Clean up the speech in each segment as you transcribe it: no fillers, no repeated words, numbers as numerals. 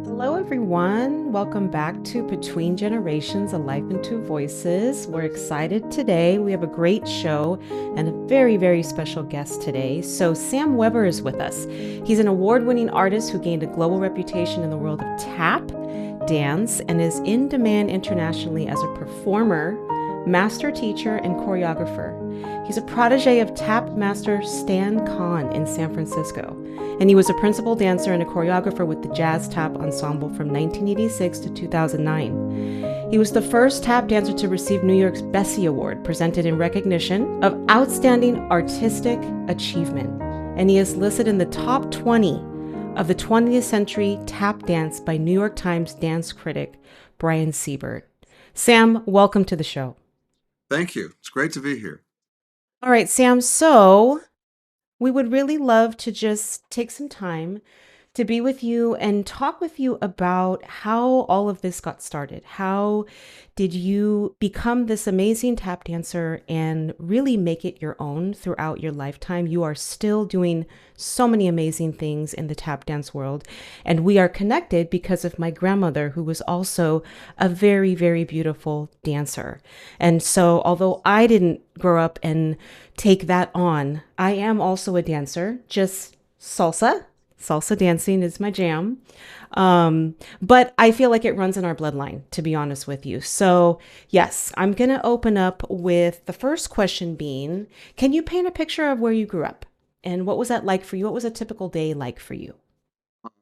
Hello, everyone. Welcome back to Between Generations, A Life in Two Voices. We're excited today. We have a great show and a very, very special guest today. So, Sam Weber is with us. He's an award winning artist who gained a global reputation in the world of tap dance and is in demand internationally as a performer, master teacher, and choreographer. He's a protege of tap master Stan Kahn in San Francisco, and he was a principal dancer and a choreographer with the Jazz Tap Ensemble from 1986 to 2009. He was the first tap dancer to receive New York's Bessie Award, presented in recognition of outstanding artistic achievement, and he is listed in the top 20 of the 20th century tap dance by New York Times dance critic Brian Siebert. Sam, welcome to the show. Thank you. It's great to be here. All right, Sam. So we would really love to just take some time to be with you and talk with you about how all of this got started. How did you become this amazing tap dancer and really make it your own throughout your lifetime? You are still doing so many amazing things in the tap dance world. And we are connected because of my grandmother, who was also a very, very beautiful dancer. And so, although I didn't grow up and take that on, I am also a dancer, just salsa. Salsa dancing is my jam. But I feel like it runs in our bloodline, to be honest with you. So, yes, I'm going to open up with the first question being, can you paint a picture of where you grew up? And what was that like for you? What was a typical day like for you?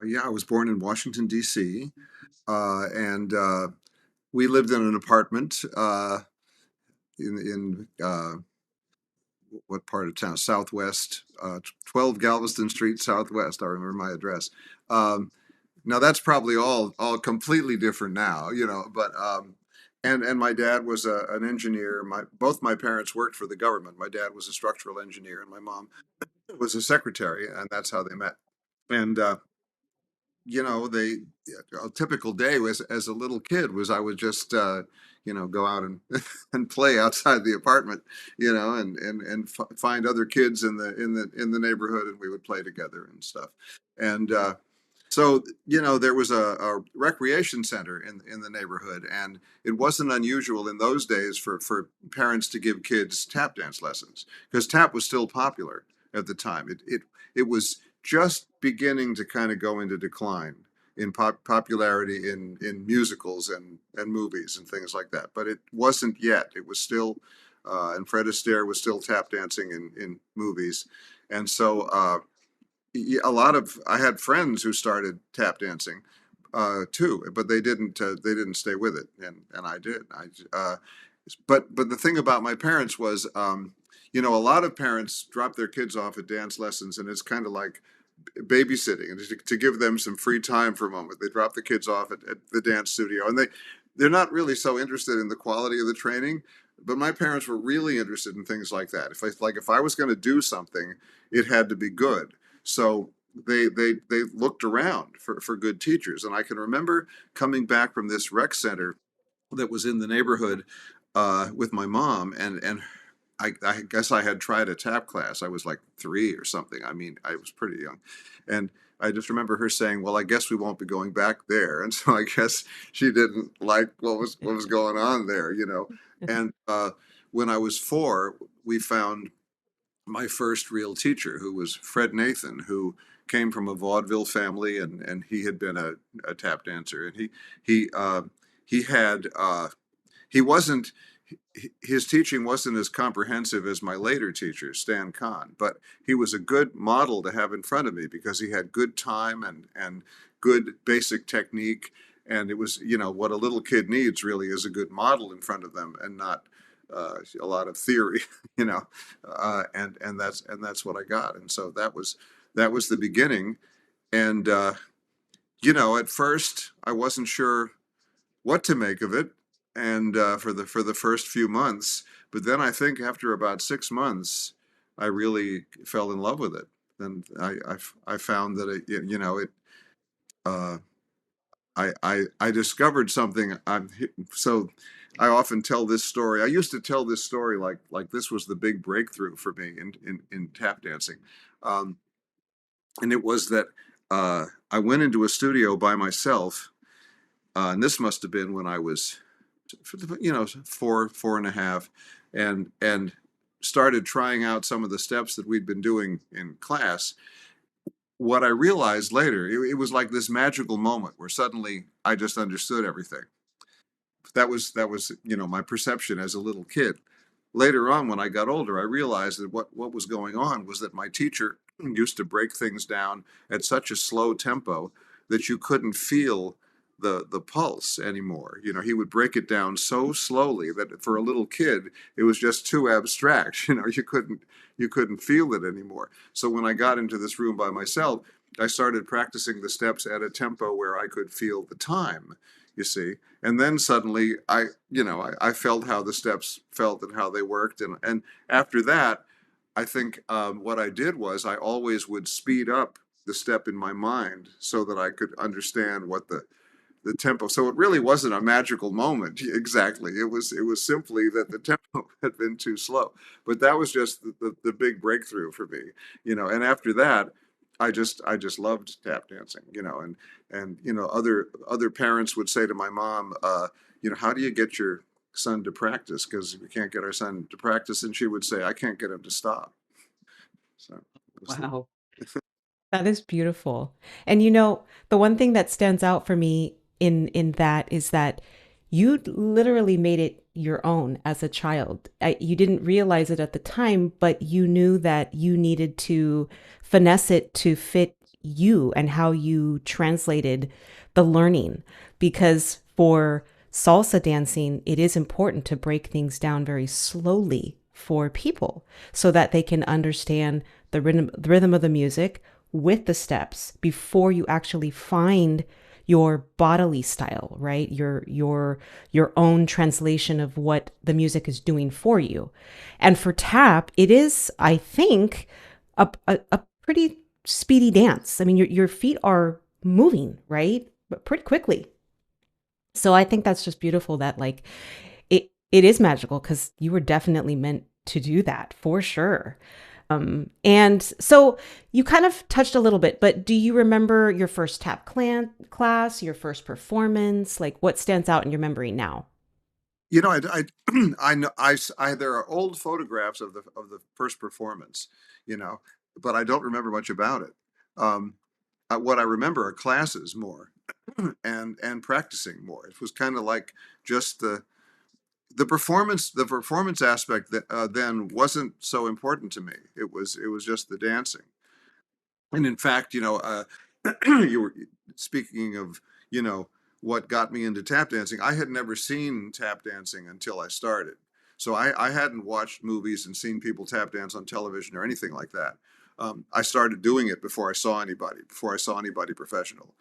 Yeah, I was born in Washington, D.C., and we lived in an apartment in what part of town? Southwest, 12 Galveston Street, Southwest. I remember my address. Um, Now that's probably all completely different now, but and my dad was an engineer. Both my parents worked for the government. My dad was a structural engineer, and my mom was a secretary, and that's how they met. And they a typical day was as a little kid was I would just go out and and play outside the apartment, find other kids in the neighborhood, and we would play together and stuff. And so there was a recreation center in the neighborhood, and it wasn't unusual in those days for parents to give kids tap dance lessons because tap was still popular at the time. It was just beginning to kind of go into decline in popularity in musicals and movies and things like that. But it wasn't yet. It was still, and Fred Astaire was still tap dancing in movies. And so a lot of I had friends who started tap dancing too, but they didn't stay with it, and I did. But the thing about my parents was, a lot of parents drop their kids off at dance lessons, and it's kind of like babysitting, and to give them some free time for a moment. They drop the kids off at the dance studio, and they're not really so interested in the quality of the training. But my parents were really interested in things like that. If I was going to do something, it had to be good. So they looked around for good teachers, and I can remember coming back from this rec center that was in the neighborhood with my mom, and I guess I had tried a tap class. I was like 3 or something. I mean, I was pretty young. And I just remember her saying, "Well, I guess we won't be going back there." And so I guess she didn't like what was going on there. And when I was 4, we found my first real teacher, who was Fred Nathan, who came from a vaudeville family, and he had been a tap dancer. And he had he wasn't his teaching wasn't as comprehensive as my later teacher, Stan Kahn, but he was a good model to have in front of me because he had good time and good basic technique. And it was, what a little kid needs really is a good model in front of them, and not a lot of theory, and that's what I got. And so that was the beginning. And at first I wasn't sure what to make of it, and for the first few months. But then I think after about 6 months, I really fell in love with it. And I found that uh, I discovered something. So I often tell this story. I used to tell this story like this was the big breakthrough for me in tap dancing. Um, and it was that I went into a studio by myself, and this must have been when I was, four and a half, and started trying out some of the steps that we'd been doing in class. What I realized later, it was like this magical moment where suddenly I just understood everything. That was my perception as a little kid. Later on, when I got older, I realized that what was going on was that my teacher used to break things down at such a slow tempo that you couldn't feel the pulse anymore. He would break it down so slowly that for a little kid it was just too abstract. You couldn't feel it anymore. So when I got into this room by myself, I started practicing the steps at a tempo where I could feel the time, you see. And then suddenly I felt how the steps felt and how they worked. And after that, I think what I did was I always would speed up the step in my mind so that I could understand what the tempo. So it really wasn't a magical moment exactly. It was simply that the tempo had been too slow. But that was just the big breakthrough for me. And after that, I just loved tap dancing. And other parents would say to my mom, how do you get your son to practice? Because we can't get our son to practice, and she would say, I can't get him to stop. So it was the Wow. That is beautiful. And the one thing that stands out for me in that is that you literally made it your own as a child. You didn't realize it at the time, but you knew that you needed to finesse it to fit you and how you translated the learning. Because for salsa dancing, it is important to break things down very slowly for people so that they can understand the rhythm of the music with the steps before you actually find your bodily style, right? Your own translation of what the music is doing for you. And for tap, it is, I think, a pretty speedy dance. I mean, your feet are moving, right? But pretty quickly. So I think that's just beautiful that like it is magical because you were definitely meant to do that for sure. And so you kind of touched a little bit, but do you remember your first tap class, your first performance? Like what stands out in your memory now? I know there are old photographs of the first performance, you know, but I don't remember much about it. Um, what I remember are classes more, and practicing more. It was kind of like just the performance aspect that then wasn't so important to me. It was just the dancing. And in fact, you were speaking of, you know, what got me into tap dancing. I had never seen tap dancing until I started. So I hadn't watched movies and seen people tap dance on television or anything like that. I started doing it before I saw anybody professional.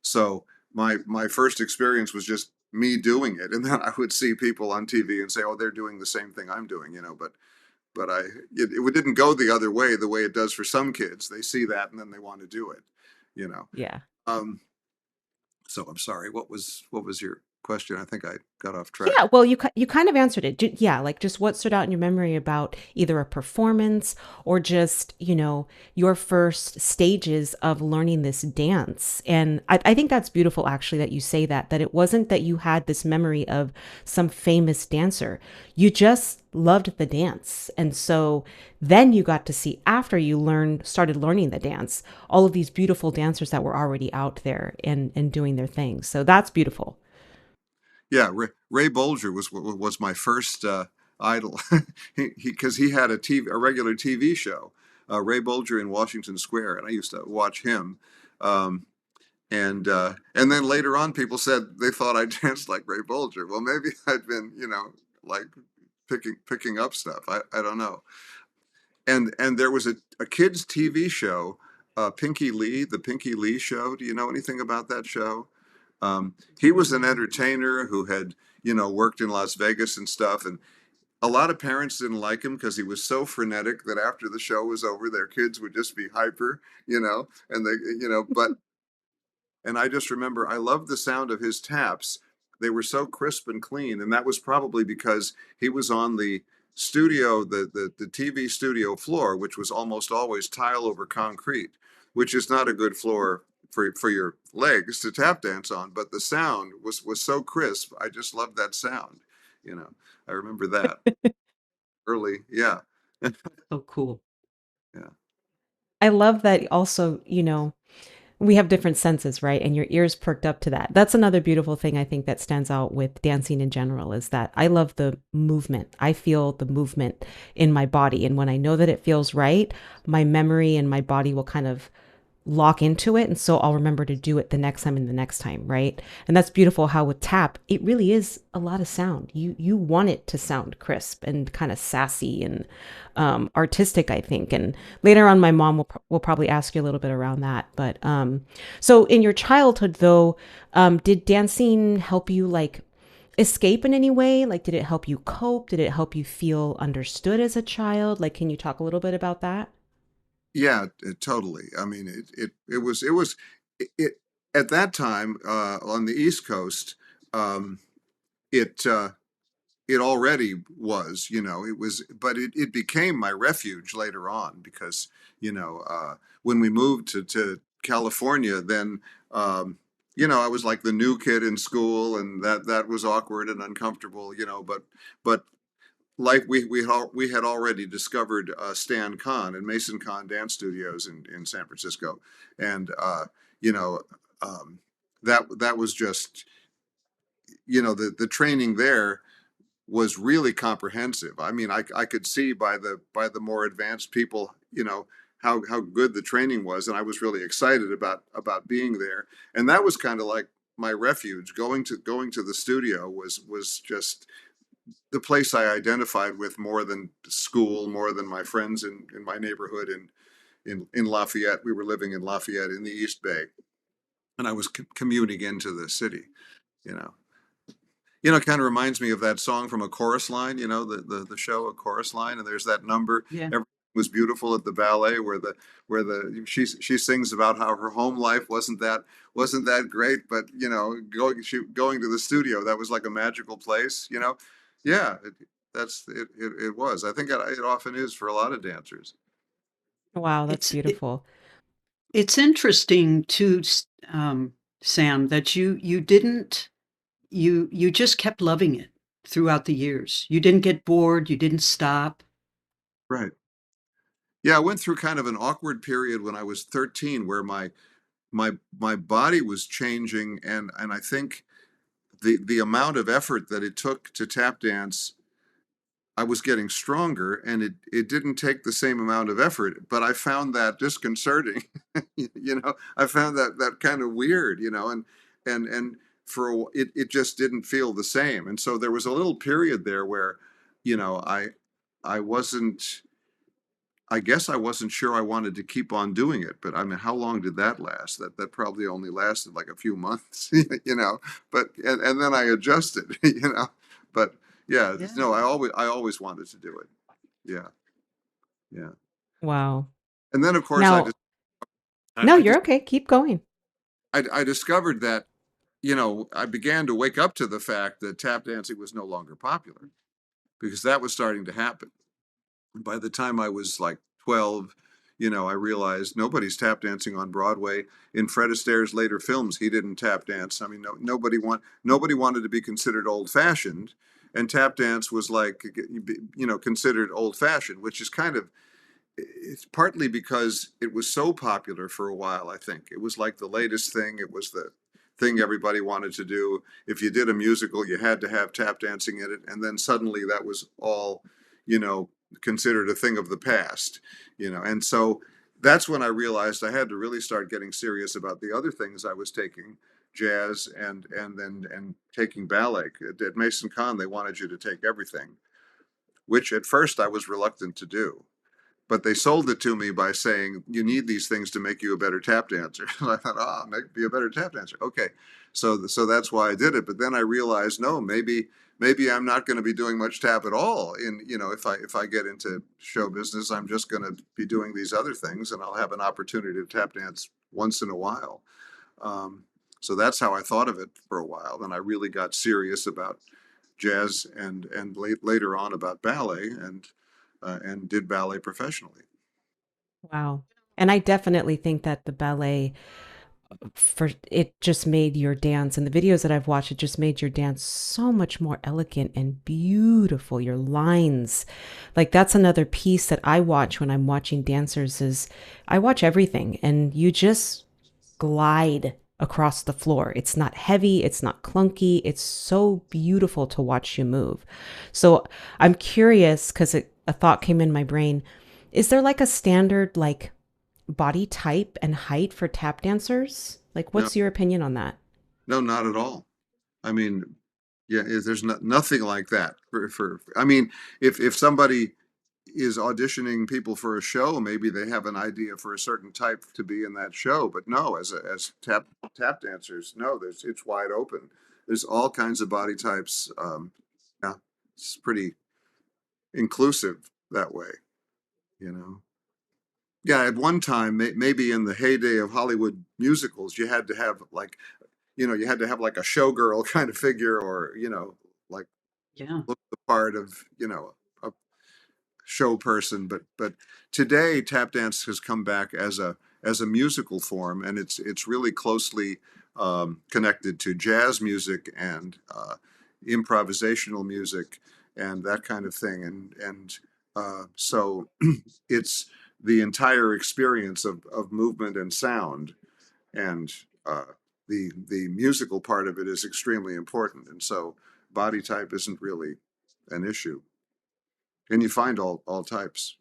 So my first experience was just me doing it, and then I would see people on TV and say, "Oh, they're doing the same thing I'm doing," but it didn't go the way it does for some kids. They see that and then they want to do it, you know. Yeah. Um, so I'm sorry. What was your question? I think I got off track. Yeah, well, you kind of answered it. Yeah, like just what stood out in your memory about either a performance or just, your first stages of learning this dance. And I think that's beautiful, actually, that you say that it wasn't that you had this memory of some famous dancer. You just loved the dance. And so then you got to see, after you started learning the dance, all of these beautiful dancers that were already out there and doing their thing. So that's beautiful. Yeah, Ray Bolger was my first idol. Because he had a regular TV show, Ray Bolger in Washington Square, and I used to watch him. Um, and then later on, people said they thought I danced like Ray Bolger. Well, maybe I'd been, like picking up stuff. I don't know. And there was a kids TV show, the Pinky Lee show. Do you know anything about that show? He was an entertainer who had, worked in Las Vegas and stuff. And a lot of parents didn't like him because he was so frenetic that after the show was over, their kids would just be hyper, and and I just remember I loved the sound of his taps. They were so crisp and clean. And that was probably because he was on the studio, the TV studio floor, which was almost always tile over concrete. which is not a good floor for your legs to tap dance on. But the sound was so crisp. I just loved that sound. You know, I remember that early. Yeah, Oh, cool. yeah, I love that also, we have different senses, right? And your ears perked up to that. That's another beautiful thing I think that stands out with dancing in general is that I love the movement. I feel the movement in my body. And when I know that it feels right, my memory and my body will kind of lock into it. And so I'll remember to do it the next time and the next time, right? And that's beautiful how with tap, it really is a lot of sound. You want it to sound crisp and kind of sassy and artistic, I think. And later on, my mom will probably ask you a little bit around that. But so in your childhood, though, did dancing help you like escape in any way? Like, did it help you cope? Did it help you feel understood as a child? Like, can you talk a little bit about that? yeah. Totally. I mean, it at that time on the East Coast. It it already was, it was, but it became my refuge later on because, when we moved to California, then, I was like the new kid in school, and that was awkward and uncomfortable, but like we had already discovered Stan Kahn and Mason Kahn Dance Studios in San Francisco, and you know, that was just, the training there was really comprehensive. I mean, I could see by the more advanced people, how good the training was, and I was really excited about being there. And that was kind of like my refuge. Going to the studio was just the place I identified with more than school, more than my friends in my neighborhood in Lafayette. We were living in Lafayette in the East Bay, and I was commuting into the city. You know, it kind of reminds me of that song from A Chorus Line, the show A Chorus Line, and there's that number. Yeah. Everything was beautiful at the ballet, where the she sings about how her home life wasn't that great, but going to the studio, that was like a magical place. Yeah, it was. I think it often is for a lot of dancers. Wow, that's It's it, beautiful. it's interesting too, Sam, that you didn't you just kept loving it throughout the years. You didn't get bored. You didn't stop. Right. Yeah, I went through kind of an awkward period when I was 13, where my body was changing, and I think the amount of effort that it took to tap dance, I was getting stronger, and it didn't take the same amount of effort, but I found that disconcerting. I found that kind of weird, and it just didn't feel the same. And so there was a little period there where, I wasn't I guess I wasn't sure I wanted to keep on doing it, but I mean, how long did that last? That probably only lasted like a few months, But and then I adjusted, But yeah, Yeah. no, I always wanted to do it. Yeah, yeah. Wow. And then of course Now, I, no, I you're just okay. Keep going. I discovered that, I began to wake up to the fact that tap dancing was no longer popular, because that was starting to happen. By the time I was like 12, I realized nobody's tap dancing on Broadway. In Fred Astaire's later films, he didn't tap dance. I mean, nobody wanted to be considered old fashioned, and tap dance was like, considered old fashioned, which is kind of, it's partly because it was so popular for a while. I think it was like the latest thing. It was the thing everybody wanted to do. If you did a musical, you had to have tap dancing in it, and then suddenly that was all, you know, considered a thing of the past. And so that's when I realized I had to really start getting serious about the other things I was taking, jazz and taking ballet. At Mason Kahn, they wanted you to take everything, which at first I was reluctant to do, but they sold it to me by saying you need these things to make you a better tap dancer. And I thought, make be a better tap dancer. Okay, so that's why I did it. But then I realized, no, maybe I'm not going to be doing much tap at all. If I get into show business, I'm just going to be doing these other things, and I'll have an opportunity to tap dance once in a while. Um, so that's how I thought of it for a while. Then I really got serious about jazz and later on about ballet, and did ballet professionally. Wow. And I definitely think that the ballet for it just made your dance and the videos that I've watched, it just made your dance so much more elegant and beautiful. Your lines, like that's another piece that I watch when I'm watching dancers is I watch everything and you just glide across the floor. It's not heavy, it's not clunky. It's so beautiful to watch you move. So I'm curious because a thought came in my brain. Is there like a standard like body type and height for tap dancers? Like, No, what's your opinion on that? no, not at all. I mean, yeah, there's nothing like that I mean, if somebody is auditioning people for a show, maybe they have an idea for a certain type to be in that show. But no, as tap dancers, no, it's wide open. There's all kinds of body types. Yeah, it's pretty inclusive that way, you know. Yeah, at one time, maybe in the heyday of Hollywood musicals, you had to have like, you had to have like a showgirl kind of figure, or like Yeah. look the part of, a show person. But today, tap dance has come back as a musical form, and it's really closely connected to jazz music and improvisational music and that kind of thing. So it's the entire experience of movement and sound, and the musical part of it is extremely important. And so body type isn't really an issue, and you find all types.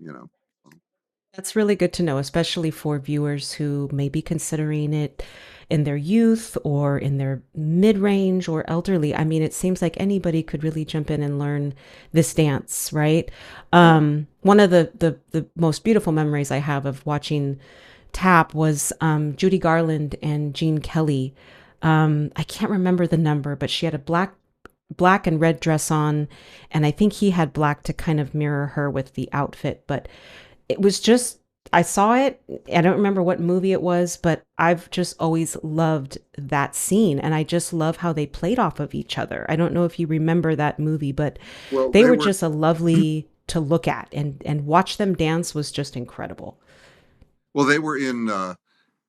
That's really good to know, especially for viewers who may be considering it in their youth or in their mid range or elderly. I mean, it seems like anybody could really jump in and learn this dance, right? Yeah. One of the most beautiful memories I have of watching tap was Judy Garland and Gene Kelly. I can't remember the number, but she had a black and red dress on, and I think he had black to kind of mirror her with the outfit. But it was just I saw it. I don't remember what movie it was, but I've just always loved that scene, and I just love how they played off of each other. I don't know if you remember that movie, but Well, they they were were just a lovely to look at, and watch them dance was just incredible. they were in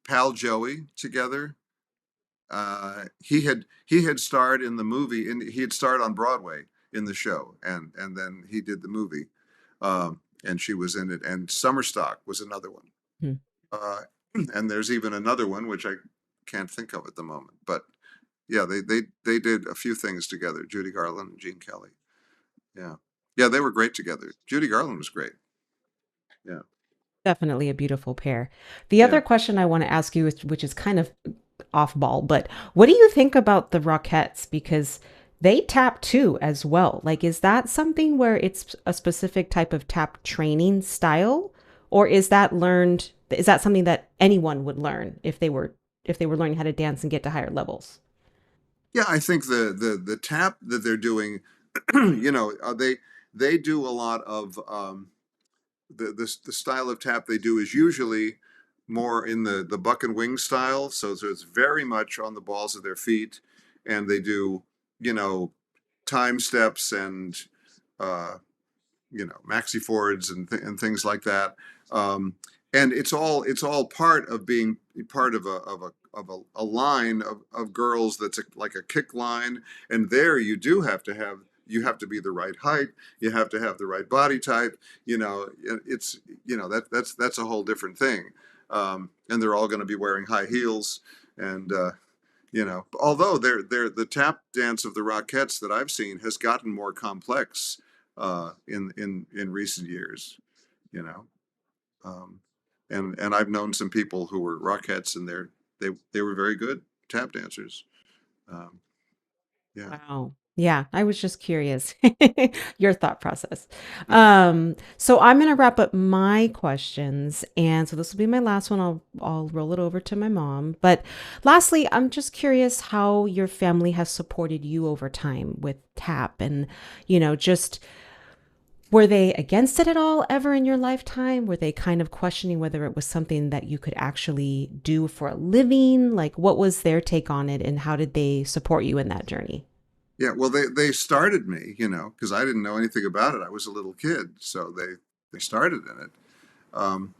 Pal Joey together. He had starred in the movie, and he had starred on Broadway in the show, and then he did the movie, and she was in it. And Summerstock was another one. Hmm. Uh, and there's even another one which I can't think of at the moment. But yeah, they did a few things together. Judy Garland and Gene Kelly. Yeah, yeah, they were great together. Judy Garland was great. Yeah, Definitely a beautiful pair. The yeah. other question I want to ask you, which is kind of off ball, but what do you think about the Rockettes? Because they tap too as well. Like, is that something where it's a specific type of tap training style, or is that learned? Is that something that anyone would learn if they were learning how to dance and get to higher levels? Yeah, I think the tap that they're doing, they do a lot of the style of tap they do is usually more in the buck and wing style. So it's very much on the balls of their feet, and they do you know time steps and uh, maxi forwards and things like that. Um, and it's all part of being part of a line of girls that's like a kick line. And there you have to be the right height, you have to have the right body type. It's that's a whole different thing. And they're all going to be wearing high heels. And although the tap dance of the Rockettes that I've seen has gotten more complex in recent years. You know, um, and I've known some people who were Rockettes, and they were very good tap dancers. Um, yeah. Wow. Yeah, I was just curious your thought process. So I'm gonna wrap up my questions, and so this will be my last one. I'll roll it over to my mom. But lastly, I'm just curious how your family has supported you over time with tap, and just were they against it at all ever in your lifetime? Were they kind of questioning whether it was something that you could actually do for a living? Like, what was their take on it, and how did they support you in that journey? Yeah, well, they started me, because I didn't know anything about it. I was a little kid, so they started in it. Um,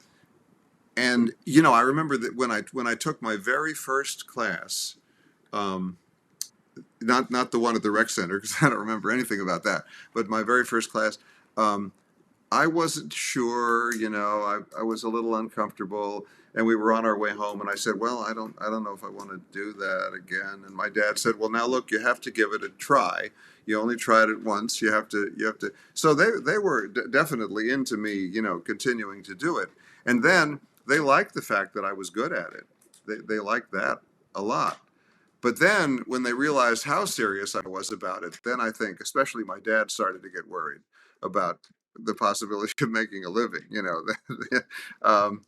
And I remember that when I took my very first class, um, not the one at the rec center because I don't remember anything about that, but my very first class, um, I wasn't sure, I was a little uncomfortable, and we were on our way home, and I said, "Well, I don't know if I want to do that again." And my dad said, "Well, now look, you have to give it a try. You only tried it once. You have to." So they were definitely into me, continuing to do it, and then they liked the fact that I was good at it. They liked that a lot. But then when they realized how serious I was about it, then I think, especially my dad, started to get worried about the possibility of making a living. um,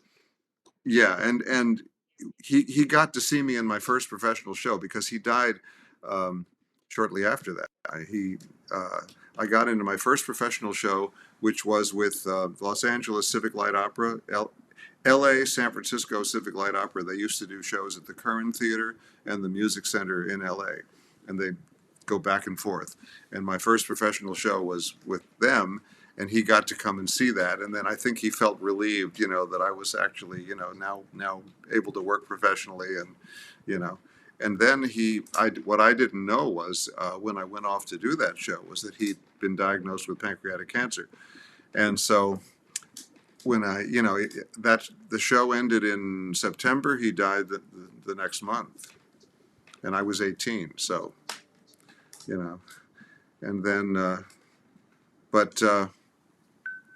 yeah, and he got to see me in my first professional show because he died um, shortly after that. Uh, I got into my first professional show, which was with Los Angeles Civic Light Opera, L.A., San Francisco Civic Light Opera. They used to do shows at the Curran Theater and the Music Center in L.A., and they go back and forth. And my first professional show was with them, and he got to come and see that. And then I think he felt relieved, that I was actually, now able to work professionally, and you know. And then what I didn't know was when I went off to do that show was that he'd been diagnosed with pancreatic cancer, and so when that the show ended in September, he died the next month, and I was 18. So you know, and then but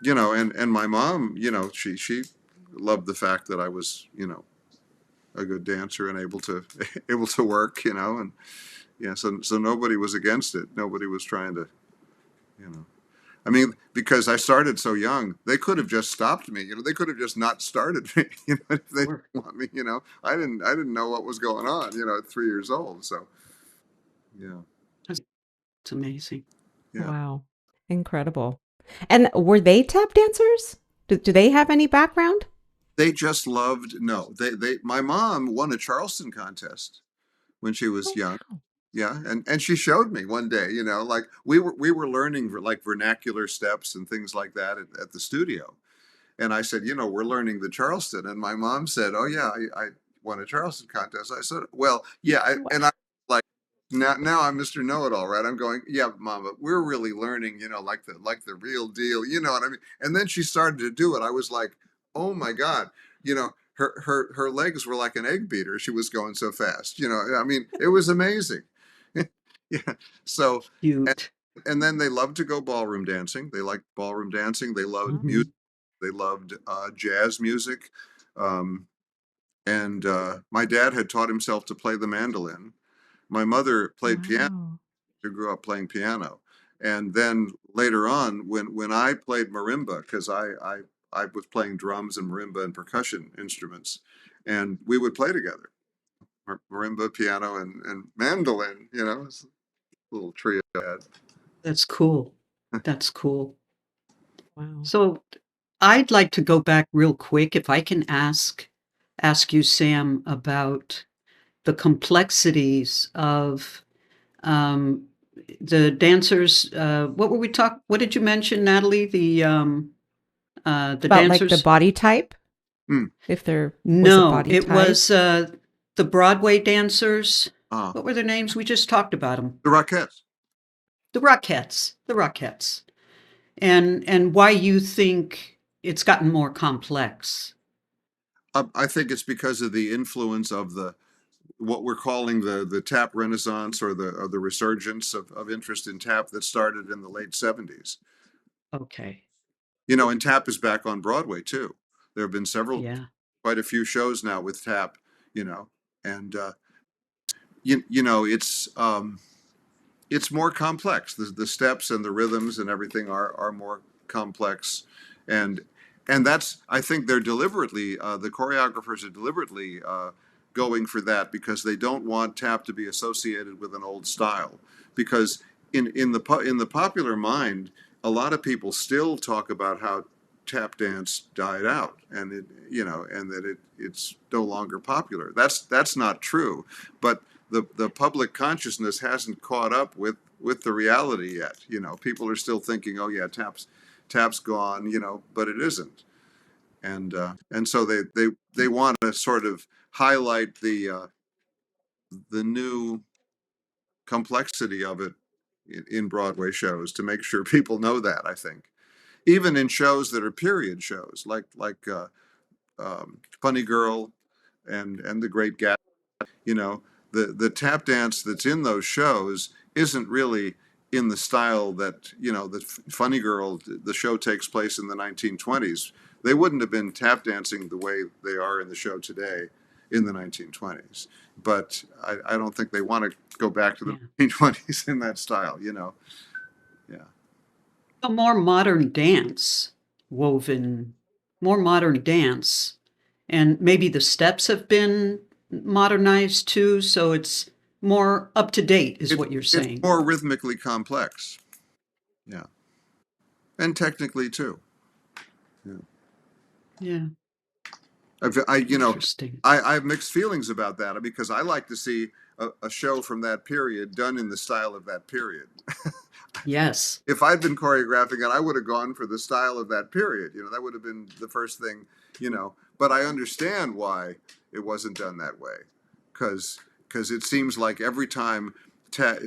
and my mom, she loved the fact that I was a good dancer and able to able to work, and yeah, so nobody was against it. Nobody was trying to, you know. I mean, because I started so young, they could have just stopped me. They could have just not started me. If they didn't Sure. want me. I didn't know what was going on. At 3 years old. So yeah, That's it's amazing. yeah. Wow. Incredible. And were they tap dancers? Do they have any background? They just loved. No, My mom won a Charleston contest when she was Oh, young. wow. Yeah, and she showed me one day. Like we were learning like vernacular steps and things like that at the studio. And I said, we're learning the Charleston. And my mom said, "Oh yeah, I won a Charleston contest." I said, "Well, yeah." Wow. And I like now I'm Mr. Know-It-All, right? I'm going, "Yeah, Mom, but we're really learning, like the real deal." You know what I mean? And then she started to do it. I was like, "Oh my God!" Her legs were like an egg beater. She was going so fast. I mean, it was amazing. Yeah. So, and, Cute. and then they loved to go ballroom dancing. They liked ballroom dancing. They loved Wow. music. Mhm. They loved jazz music. Um, and my dad had taught himself to play the mandolin. My mother played piano. Wow. She grew up playing piano. And then later on, when I played marimba, because I was playing drums and marimba and percussion instruments, and we would play together, marimba, piano, and mandolin, it's a little trio I had. That's cool. That's cool. Wow. So I'd like to go back real quick if I can ask you, Sam, about the complexities of um, the dancers. What did you mention, Natalie? The About like the dancers. body type, Hmm. if there was a No, body it type. was the Broadway dancers. Uh, What were their names? We just talked about them. the Rockettes. The Rockettes. The Rockettes. And why you think it's gotten more complex. I think it's because of the influence of the what we're calling the tap renaissance or the resurgence of interest in tap that started in the late 70s. Okay. And tap is back on Broadway too. There have been Yeah. quite a few shows now with tap, you know, and it's more complex. The steps and the rhythms and everything are more complex, and that's I think they're deliberately the choreographers are deliberately going for that because they don't want tap to be associated with an old style. Because in the popular mind, a lot of people still talk about how tap dance died out and and that it's no longer popular. That's not true, but the public consciousness hasn't caught up with the reality yet. People are still thinking, oh yeah, tap's gone, but it isn't. and so they want to sort of highlight the new complexity of it in Broadway shows to make sure people know that. I think even in shows that are period shows like Funny Girl and The Great Gatsby, you know, the tap dance that's in those shows isn't really in the style that, you know, the Funny Girl, the show takes place in the 1920s. They wouldn't have been tap dancing the way they are in the show today in the 1920s. But I don't think they want to go back to the Yeah. 1920s in that style, you know. Yeah. A more modern dance woven, more modern dance, and maybe the steps have been modernized too, so it's more up to date, is what you're It's saying. more rhythmically complex. Yeah. And technically too. Yeah. Yeah, You know, interesting. I have mixed feelings about that because I like to see a show from that period done in the style of that period. Yes. If I'd been choreographing it, I would have gone for the style of that period. You know, that would have been the first thing, you know. But I understand why it wasn't done that way. Because it seems like every time tap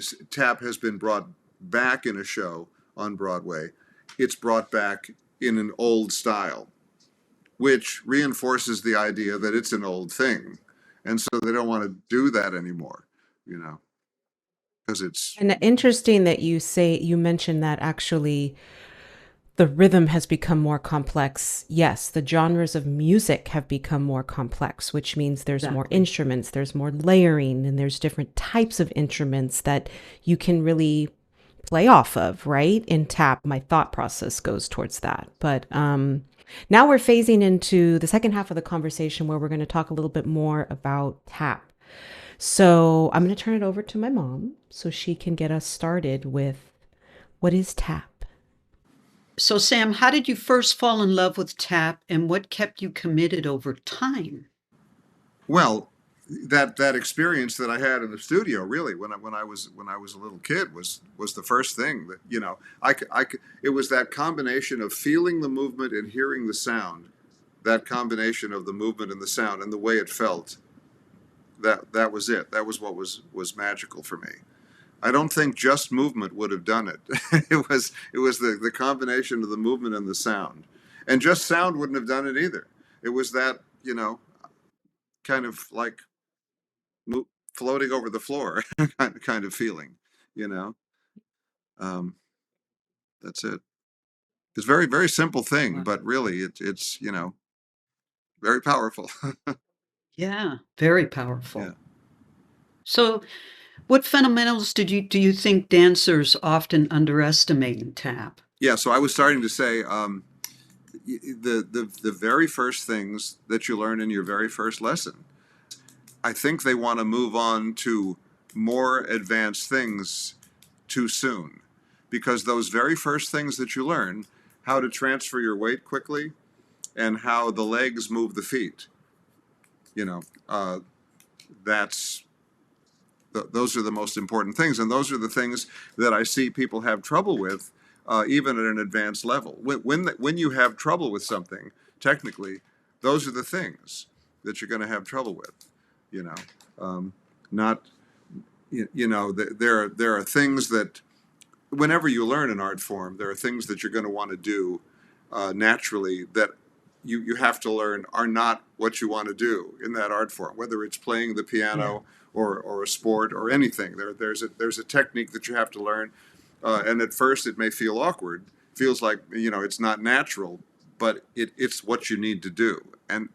has been brought back in a show on Broadway, it's brought back in an old style, which reinforces the idea that it's an old thing. And so they don't want to do that anymore, you know, because it's, And interesting that you mentioned that actually the rhythm has become more complex. Yes, the genres of music have become more complex, which means there's more Exactly. instruments, there's more layering, and there's different types of instruments that you can really play off of, right? In tap, my thought process goes towards that. But now we're phasing into the second half of the conversation where we're going to talk a little bit more about tap. So I'm going to turn it over to my mom so she can get us started with what is tap? So, Sam, how did you first fall in love with tap and what kept you committed over time? well, that experience that I had in the studio really when I was a little kid was the first thing that, you know, it was that combination of feeling the movement and hearing the sound, that combination of the movement and the sound and the way it felt. That was it. That was what was magical for me. I don't think just movement would have done it. It was the combination of the movement and the sound, and just sound wouldn't have done it either. It was that, you know, kind of like floating over the floor kind of feeling, you know. Um, that's it. It's a very simple thing, Wow. but really it's you know very powerful. Yeah, very Yeah. powerful. So, what fundamentals do you think dancers often underestimate in tap? Yeah. So I was starting to say the very first things that you learn in your very first lesson. I think they want to move on to more advanced things too soon because those very first things that you learn, how to transfer your weight quickly and how the legs move the feet, you know, that's those are the most important things, and those are the things that I see people have trouble with, even at an advanced level. When you have trouble with something, technically, those are the things that you're going to have trouble with. You know, not you know there are things that whenever you learn an art form, there are things that you're going to want to do naturally that you have to learn are not what you want to do in that art form, whether it's playing the Yeah. piano or a sport or anything. There's a technique that you have to learn, and at first it may feel awkward, feels like, you know, it's not natural, but it's what you need to do, and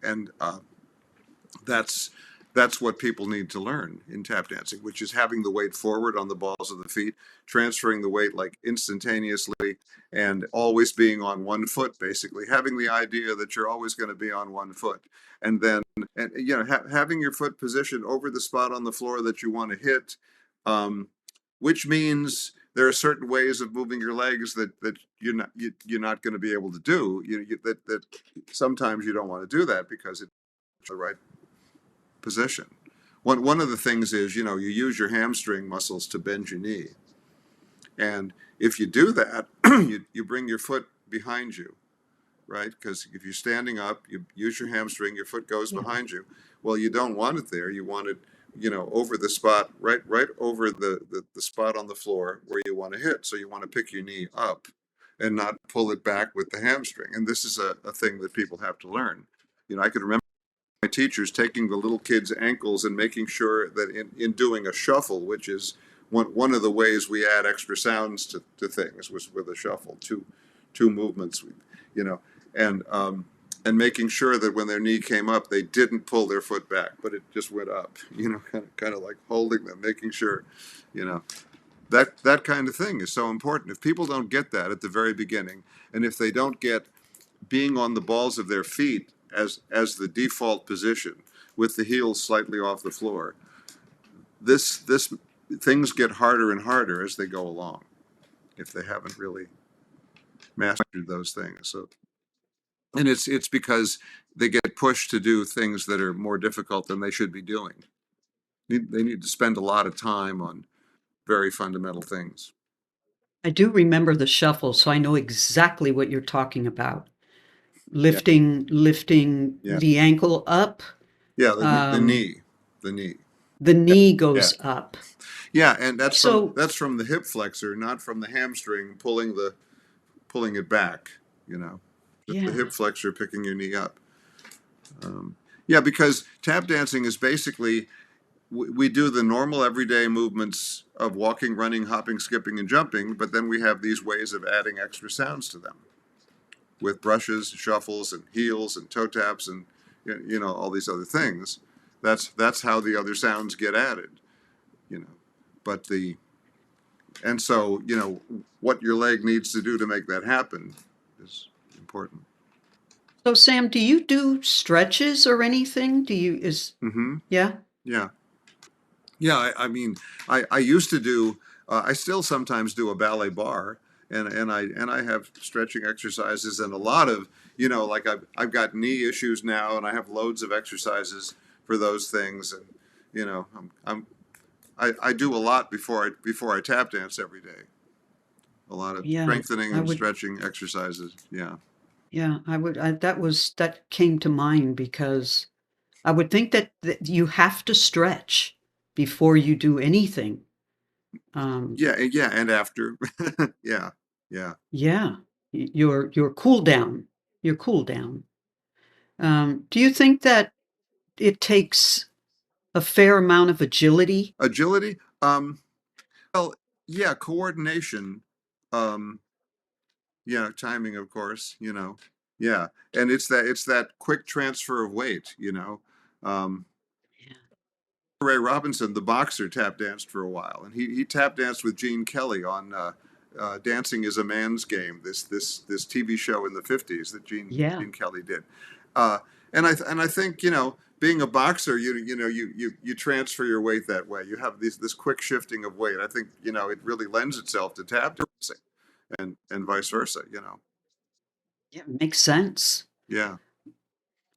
that's that's what people need to learn in tap dancing, which is having the weight forward on the balls of the feet, transferring the weight like instantaneously, and always being on one foot. Basically, having the idea that you're always going to be on one foot, and then and you know having your foot positioned over the spot on the floor that you want to hit, um, which means there are certain ways of moving your legs that you're not going to be able to do. That sometimes you don't want to do that because it's the right position. One of the things is, you know, you use your hamstring muscles to bend your knee. And if you do that, you bring your foot behind you right? Because if you're standing up, you use your hamstring, your foot goes Yeah. behind you. Well, you don't want it there. You want it, over the spot, right over the spot on the floor where you want to hit. So you want to pick your knee up and not pull it back with the hamstring. And this is a thing that people have to learn. I could remember my teachers taking the little kids' ankles and making sure that in doing a shuffle, which is one of the ways we add extra sounds to things, was with a shuffle, two movements, you know, and and making sure that when their knee came up, they didn't pull their foot back, but it just went up, kind of like holding them, making sure, you know, that kind of thing is so important. If people don't get that at the very beginning, and if they don't get being on the balls of their feet as the default position with the heels slightly off the floor, this things get harder and harder as they go along if they haven't really mastered those things. So, and it's because they get pushed to do things that are more difficult than they should be doing. They need to spend a lot of time on very fundamental things. I do remember the shuffle, so I know exactly what you're talking about. Yeah, Lifting yeah, the ankle up, yeah. The um, knee, the knee. the knee Yeah, goes up. yeah, and that's from So, that's from the hip flexor, not from the hamstring pulling it back. You know, just the yeah, hip flexor picking your knee up. Yeah, because tap dancing is basically we do the normal everyday movements of walking, running, hopping, skipping, and jumping, but then we have these ways of adding extra sounds to them with brushes, shuffles, and heels, and toe taps, and all these other things. That's how the other sounds get added. You know, but the and so what your leg needs to do to make that happen is important. so Sam, do you do stretches or anything? Do you is Hmm. yeah? Yeah. Yeah, I mean, I used to do. I still sometimes do a ballet bar, and I have stretching exercises and a lot of like I've got knee issues now, and I have loads of exercises for those things, and I do a lot before I tap dance every day. A lot of Yeah, strengthening I and would stretching exercises. Yeah. yeah, that came to mind because I would think that you have to stretch before you do anything. Um, Yeah, and after. Yeah, yeah. yeah, your cool down, your cool down. Do you think that it takes a fair amount of agility? Agility. Well, yeah, coordination. Um, Yeah, timing, of course, Yeah, and it's that quick transfer of weight. Yeah. Ray Robinson, the boxer, tap danced for a while, and he tap danced with Gene Kelly on "Dancing Is a Man's Game," this TV show in the '50s that Yeah. Gene Kelly did. Uh, and I think being a boxer, you transfer your weight that way. You have this quick shifting of weight. I think it really lends itself to tap dancing and vice versa. Yeah, makes sense. Yeah.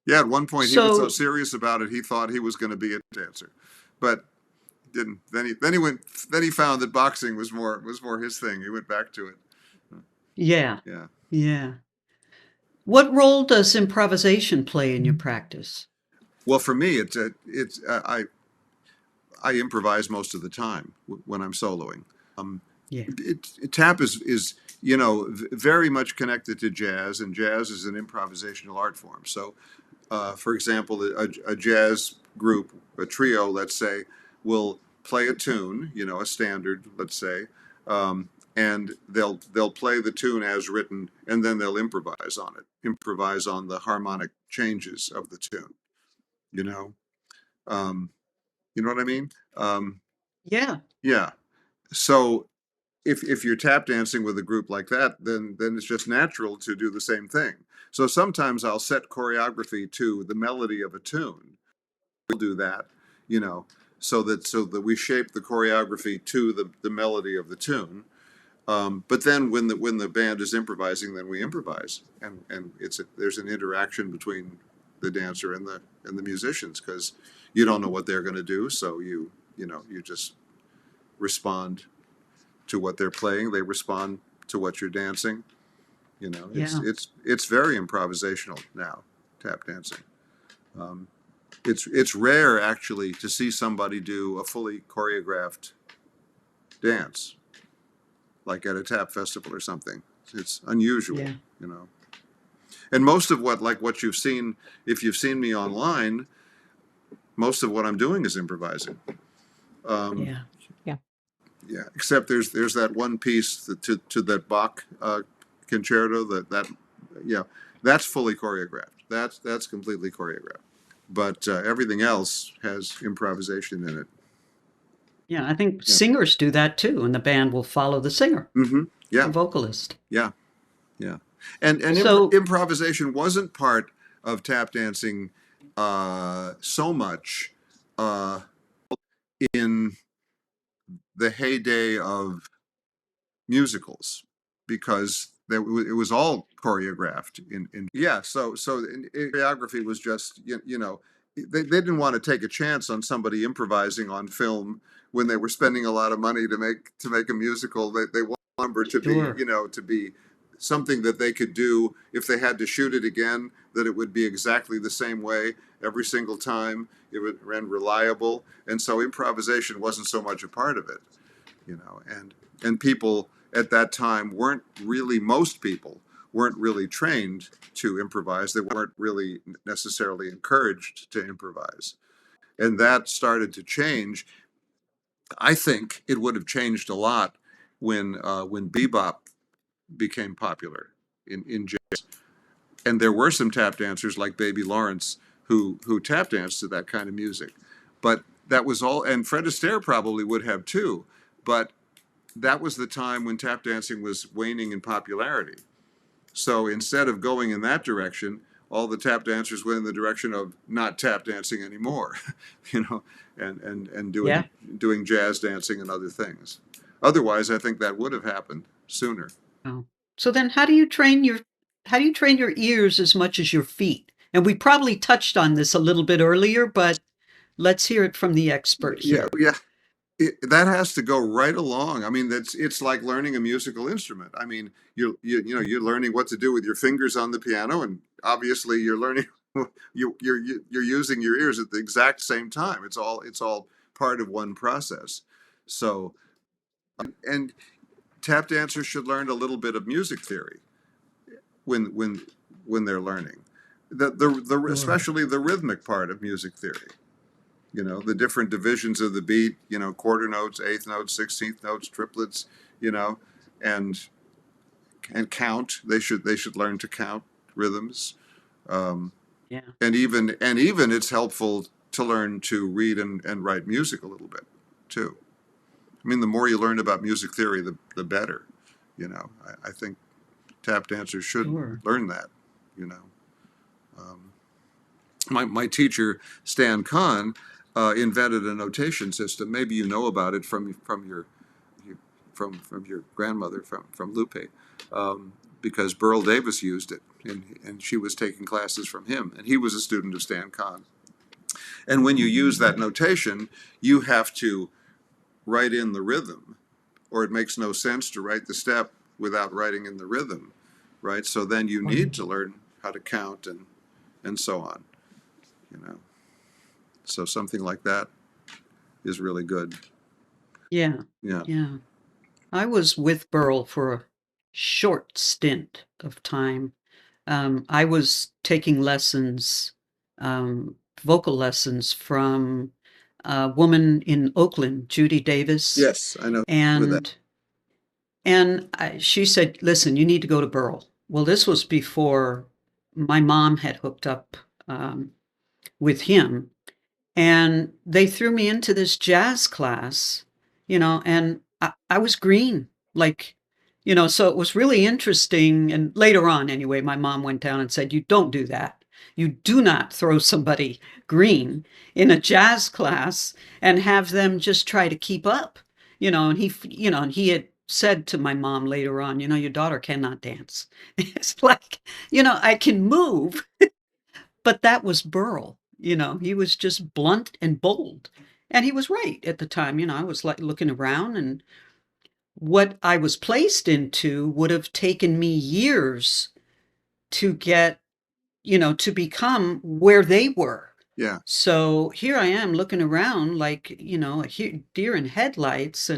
Yeah, at one point he was so So, serious about it he thought he was going to be a dancer, but didn't. Then he found that boxing was more his thing. He went back to it. yeah. Yeah. Yeah. What role does improvisation play in your practice? Well, for me, it's I improvise most of the time when I'm soloing. Yeah. Tap is very much connected to jazz, and jazz is an improvisational art form. So for example, a jazz group, a trio, let's say, will play a tune, a standard, let's say, and they'll play the tune as written, and then they'll improvise on it, improvise on the harmonic changes of the tune. You know, um, you know what I mean? Yeah. Yeah. So if you're tap dancing with a group like that, then it's just natural to do the same thing. So sometimes I'll set choreography to the melody of a tune. We'll do that, you know, so that we shape the choreography to the melody of the tune. But then when the band is improvising, then we improvise, and there's an interaction between the dancer and the musicians because you don't know what they're going to do, so you just respond to what they're playing. They respond to what you're dancing. You know, Yeah. it's very improvisational now, tap dancing. Um, it's rare actually to see somebody do a fully choreographed dance, like at a tap festival or something. It's unusual, Yeah. you know. And most of what you've seen, if you've seen me online, most of what I'm doing is improvising. Um, Yeah. Yeah. yeah, except there's that one piece to that Bach concerto that yeah, that's fully choreographed. That's completely choreographed. But everything else has improvisation in it. Yeah. I think Yeah. singers do that too, and the band will follow the singer, Mm-hmm. the Yeah. vocalist. Yeah. Yeah. And So, improvisation wasn't part of tap dancing so much uh, in the heyday of musicals because it was all choreographed in yeah choreography was just you know they didn't want to take a chance on somebody improvising on film when they were spending a lot of money to make a musical. They want the number to be sure. you know to be something that they could do if they had to shoot it again, that it would be exactly the same way every single time, it would and reliable. And so improvisation wasn't so much a part of it, you know. And people at that time weren't really, most people weren't really trained to improvise. They weren't really necessarily encouraged to improvise, and that started to change. I think it would have changed a lot when bebop became popular in jazz, and there were some tap dancers like Baby Lawrence who tap danced to that kind of music, but that was all. And Fred Astaire probably would have too, but that was the time when tap dancing was waning in popularity. So instead of going in that direction, all the tap dancers went in the direction of not tap dancing anymore, you know, and Yeah. doing jazz dancing and other things. Otherwise, I think that would have happened sooner. Oh. So then how do you train your ears as much as your feet? And we probably touched on this a little bit earlier, but let's hear it from the expert Yeah, here. yeah. That has to go right along. I mean, that's it's like learning a musical instrument. I mean, you know you're learning what to do with your fingers on the piano, and obviously you're learning you're using your ears at the exact same time. It's all part of one process. So and tap dancers should learn a little bit of music theory when when when they're learning the Sure. especially the rhythmic part of music theory. You know, the different divisions of the beat, you know, quarter notes, eighth notes, 16th notes, triplets, you know, and count. They should learn to count rhythms. Um, Yeah. and even it's helpful to learn to read and write music a little bit too. I mean, the more you learn about music theory, the better. You know, I think tap dancers should Sure. learn that. You know, um, my teacher Stan Kahn invented a notation system. Maybe you know about it from your from your grandmother from Lupe, because Burl Davis used it, and she was taking classes from him, and he was a student of Stan Kahn. And when you use that notation, you have to write in the rhythm, or it makes no sense to write the step without writing in the rhythm, right? So then you need to learn how to count and so on, you know. So something like that is really good. Yeah. Yeah. Yeah. I was with Burl for a short stint of time. I was taking lessons, vocal lessons from a woman in Oakland, Judy Davis, Yes, I know with that. and she said, "Listen, you need to go to Burl." Well, this was before my mom had hooked up with him, and they threw me into this jazz class, and I was green, like, so it was really interesting. And later on, anyway, my mom went down and said, "You don't do that. You do not throw somebody green in a jazz class and have them just try to keep up." And he had said to my mom later on, "Your daughter cannot dance." It's like, I can move, but that was Burl. He was just blunt and bold. And he was right at the time. I was like looking around and what I was placed into would have taken me years to get, to become where they were. Yeah. So here I am looking around like, a deer in headlights.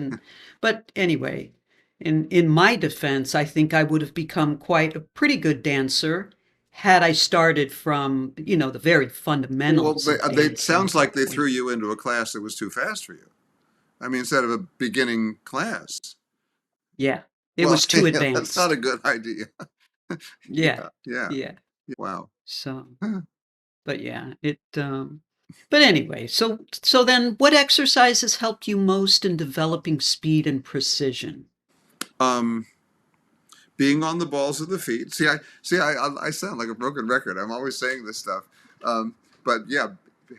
But anyway, in my defense, I think I would have become quite a pretty good dancer had I started from, the very Well, fundamentals of they dancing sounds at like that they point. threw you into a class that was too fast for you. I mean, instead of a beginning class. Yeah, it Well, was too yeah, that's not a advanced. good idea. Yeah, Yeah, yeah, yeah. wow. So, but yeah, but anyway, so then what exercises helped you most in developing speed and precision? Um, being on the balls of the feet. I sound like a broken record. I'm always saying this stuff. But yeah,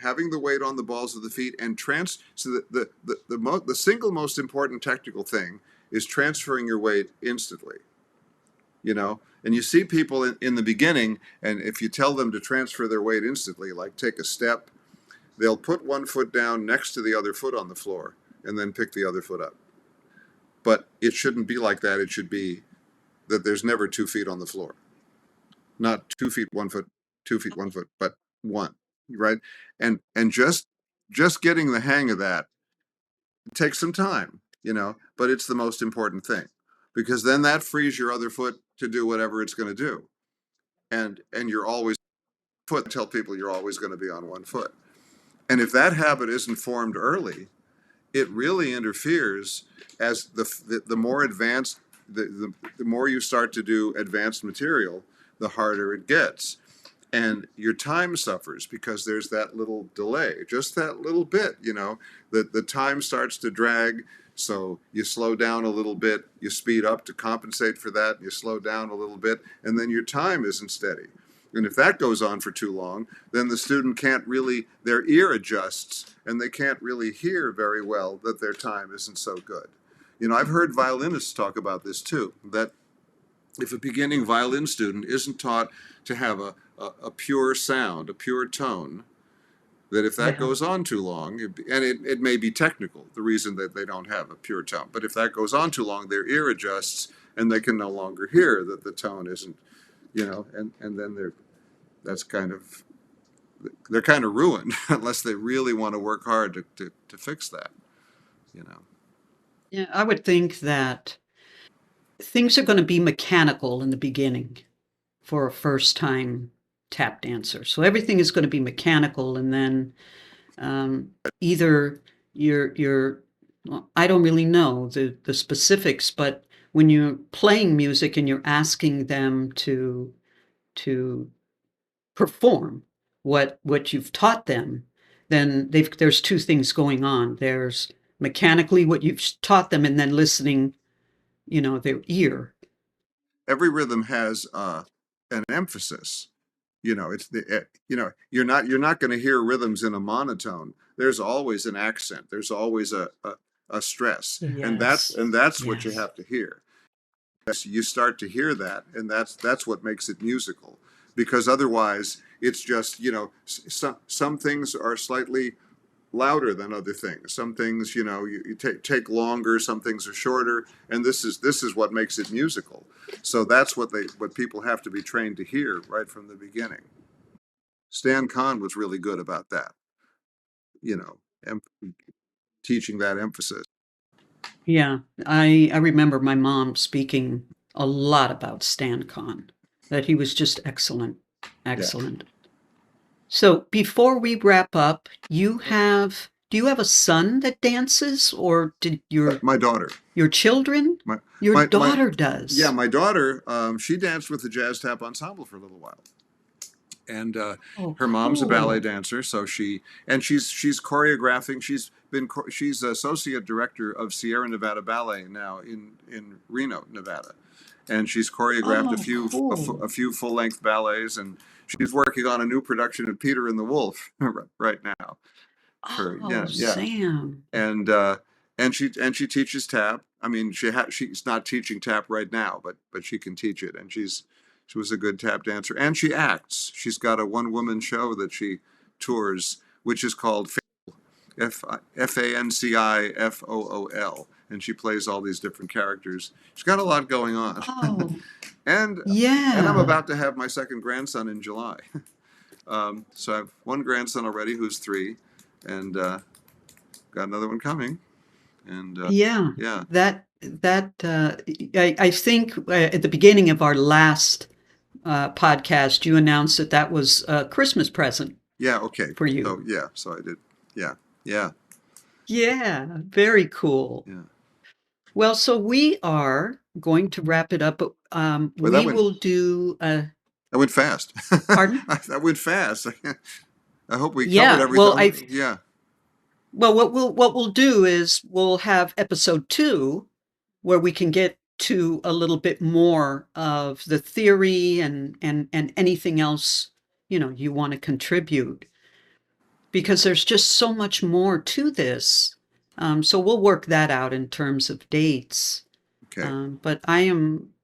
having the weight on the balls of the feet and so the single most important technical thing is transferring your weight instantly. And you see people in the beginning, and if you tell them to transfer their weight instantly, like take a step, they'll put one foot down next to the other foot on the floor and then pick the other foot up. But it shouldn't be like that. It should be that there's never 2 feet on the floor. Not 2 feet, 1 foot, 2 feet, 1 foot, but one, right? And just getting the hang of that takes some time, but it's the most important thing because then that frees your other foot to do whatever it's going to do. And you're always tell people you're always going to be on one foot. And if that habit isn't formed early, it really interferes as the more advanced the more you start to do advanced material, the harder it gets. And your time suffers because there's that little delay, just that little bit, that the time starts to drag. So you slow down a little bit, you speed up to compensate for that, you slow down a little bit, and then your time isn't steady. And if that goes on for too long, then the student can't really, their ear adjusts and they can't really hear very well that their time isn't so good. I've heard violinists talk about this too, that if a beginning violin student isn't taught to have a pure sound, a pure tone, that if that Yeah. goes on too long, and it may be technical, the reason that they don't have a pure tone, but if that goes on too long, their ear adjusts and they can no longer hear that the tone isn't, and then that's kind of, they're kind of ruined unless they really want to work hard to fix that. Yeah, I would think that things are going to be mechanical in the beginning for a first time tap dancer. So everything is going to be mechanical, and then either you're well, I don't really know the specifics, but when you're playing music and you're asking them to perform what you've taught them, then there's two things going on. There's mechanically what you've taught them, and then listening, their ear. Every rhythm has an emphasis. It's you're not going to hear rhythms in a monotone. There's always an accent. There's always a stress, and that's Yes. and that's what you Yes. have to hear. You start to hear that, and that's what makes it musical. Because otherwise, it's just some things are slightly louder than other things. Some things, you take longer. Some things are shorter, and this is what makes it musical. So that's what people have to be trained to hear right from the beginning. Stan Kahn was really good about that, you know, em- teaching that emphasis. Yeah, I remember my mom speaking a lot about Stan Kahn, that he was just excellent, Yeah. excellent. So before we wrap up, do you have a son that dances, or did My daughter, your children? my Your my daughter yeah, does. my daughter, she danced with the Jazz Tap Ensemble for a little while, and Oh, her mom's a ballet cool. dancer, so she's choreographing. She's associate director of Sierra Nevada Ballet now in Reno, Nevada, and she's choreographed a Oh, few cool. a few full length ballets, and she's working on a new production of Peter and the Wolf right now. For Oh, yeah, yeah, Sam. and and she teaches tap. I mean, she's not teaching tap right now, but she can teach it, and she was a good tap dancer, and she acts. She's got a one woman show that she tours, which is called. Fancifol, and she plays all these different characters. She's got a lot going on. Oh, and I'm yeah. about to have my second grandson in July. So I have one grandson already who's 3, and got another one coming. And Yeah. yeah, I think at the beginning of our last podcast, you announced that that was a Christmas present yeah, okay. for you. So yeah, so I did. Yeah, yeah, Yeah, very cool. yeah. Well, so we are going to wrap it up, but Well, that we went will do. that went fast. Pardon? That went fast. I hope we covered Yeah. Well, everything. Yeah. well, what we'll do is we'll have episode 2 where we can get to a little bit more of the theory and anything else, you want to contribute, because there's just so much more to this. So we'll work that out in terms of dates. Okay. But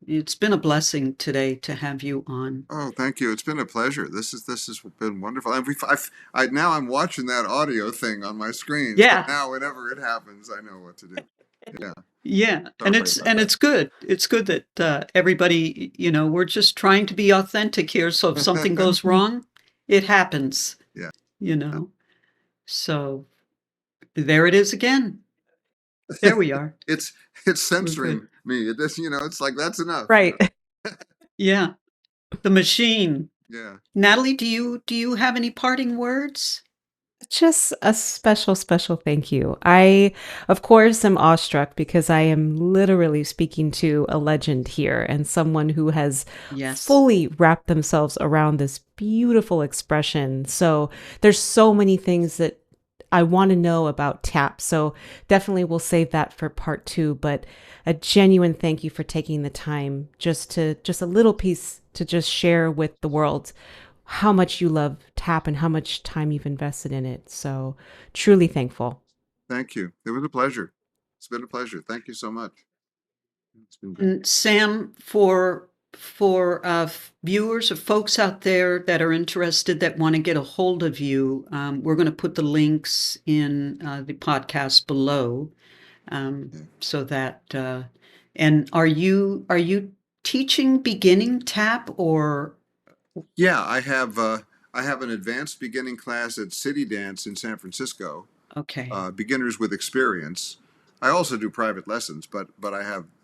it's been a blessing today to have you on. Oh, thank you. It's been a pleasure. This has been wonderful. And now I'm watching that audio thing on my screen. Yeah. So now whenever it happens, I know what to do. Yeah. Yeah, Sorry about that. it's good. It's good that everybody, we're just trying to be authentic here. So if something goes wrong, it happens. Yeah. So there it is again. There we are. It's censoring me. It's like, that's enough. Right. Yeah, the machine. Yeah. Natalie, do you have any parting words? Just a special, special thank you. I, of course, am awestruck because I am literally speaking to a legend here and someone who has Yes. fully wrapped themselves around this beautiful expression. So there's so many things that I want to know about tap. So definitely we'll save that for part 2, but a genuine thank you for taking the time just a little piece to just share with the world how much you love tap and how much time you've invested in it. So truly thankful. Thank you. It was a pleasure. It's been a pleasure. Thank you so much. It's been great. And Sam, for viewers or folks out there that are interested that want to get a hold of you, we're going to put the links in the podcast below, so that. And are you teaching beginning tap or? Yeah, I have an advanced beginning class at City Dance in San Francisco. Okay. Beginners with experience. I also do private lessons, but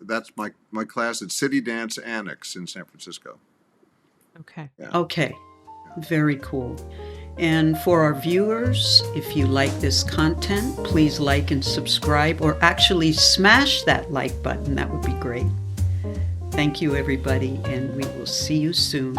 that's my class at City Dance Annex in San Francisco. Okay. Yeah. Okay. Very cool. And for our viewers, if you like this content, please like and subscribe, or actually smash that like button. That would be great. Thank you, everybody, and we will see you soon.